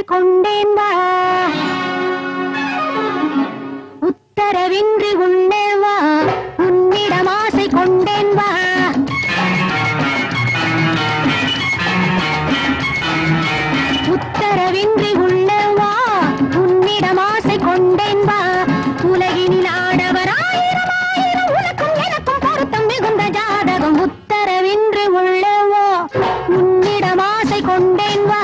கொண்டேன் வா உத்தரவின்றி உள்ளே வா உன்னிடம் ஆசை கொண்டேன் வா உத்தரவின்றி உள்ளே வா உன்னிடம் ஆசை கொண்டேன் வா உலகினில் ஆடவர் ஆயிரம் ஆயிரம் உனக்கும் எனக்கும் பொருத்தம் மிகுந்த ஜாதகம் உத்தரவின்றி உள்ளே வா உன்னிடம் ஆசை கொண்டேன் வா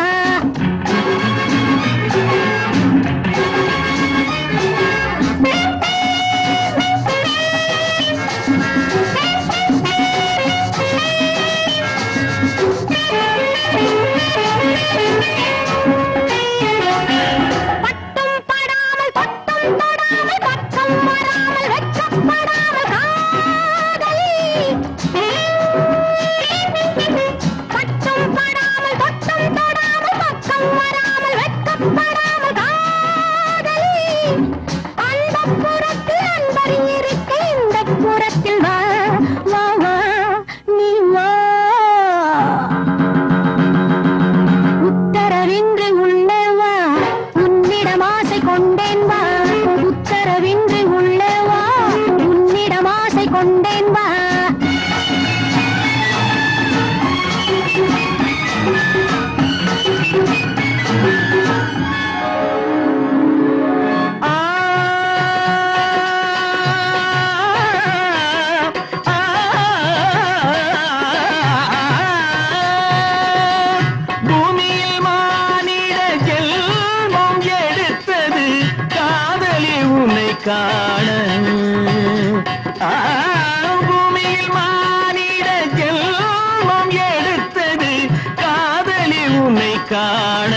பூமியில் மானிட ஜென்மம் எடுத்தது காதலி உன்னை காண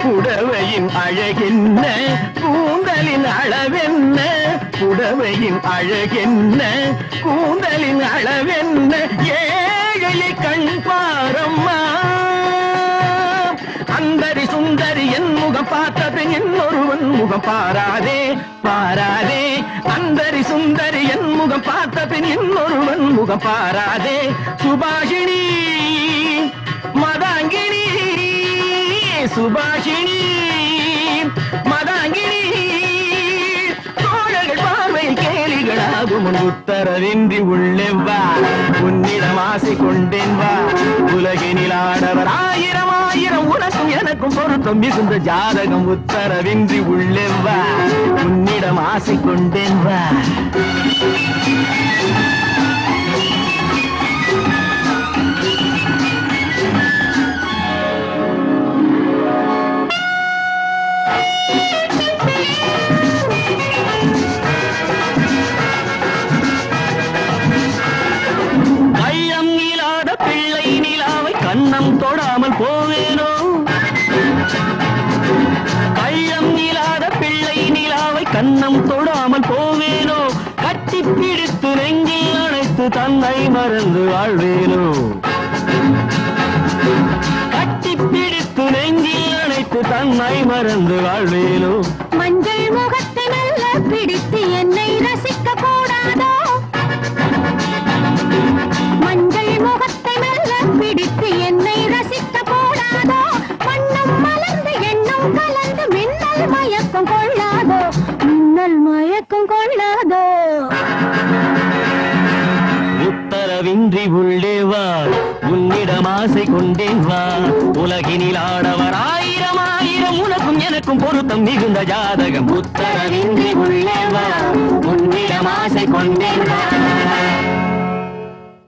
புடவையின் அழகென்ன கூந்தலின் அளவென்ன புடவையின் அழகென்ன கூந்தலின் அளவென்ன ஏழையை கண் பாரம்மா அந்தரி சுந்தரி என் முகம் பார்த்தது இன்னொருவன் முகம் பாராதே பாராதே அந்தரி சுந்தரி என் முகம் பார்த்தது இன்னொருவன் முகம் பாராதே சுபாஷினி மதாங்கினி சுபாஷினி மதாங்கினி தோழர்கள் பார்வை கேலிகளாகும் உத்தரவின்றி உள்ளே வா உன்னிடம் ஆசை கொண்டேன் வா உலகினில் ஆடவர் ஆயிரம் ஆயிரம் உனக்கும் எனக்கும் பொருத்தம் மிகுந்த ஜாதகம் உத்தரவின்றி உள்ளே வா உன்னிடம் ஆசை கொண்டேன் வா கையம் இல்லாத பிள்ளை நிலாவை கண்ணம் தொடாமல் போவேனோ கையம் இல்லாத பிள்ளை நிலாவை கண்ணம் தொடாமல் போவேனோ கட்டி பிடித்து நெஞ்சில் அணைத்து தன்னை மறந்து வாழ்வேனோ கட்டி பிடித்து நெஞ்சில் அணைத்து தன்னை மறந்து வாழ்வேனோ மஞ்சள் முகத்தை மெல்ல பிடித்து என்னை ரசிக்க கூடாதோ மஞ்சள் முகத்தை மெல்ல பிடித்து என்னை ரசிக்க கூடாதோ மண்ணும் மலர்ந்து எண்ணம் கலந்து மின்னல் மயக்கம் கொள்ளாதோ மின்னல் மயக்கம் கொள்ளாதோ உத்தரவின்றி உள்ளே வா உன்னிடம் ஆசை கொண்டேன் வா உலகினில் ஆடவர் ஆயிரம் ஆயிரம் உனக்கும் எனக்கும் பொருத்தம் மிகுந்த ஜாதகம் உத்தரவின்றி உள்ளே வா உன்னிடம் ஆசை கொண்டேன் வா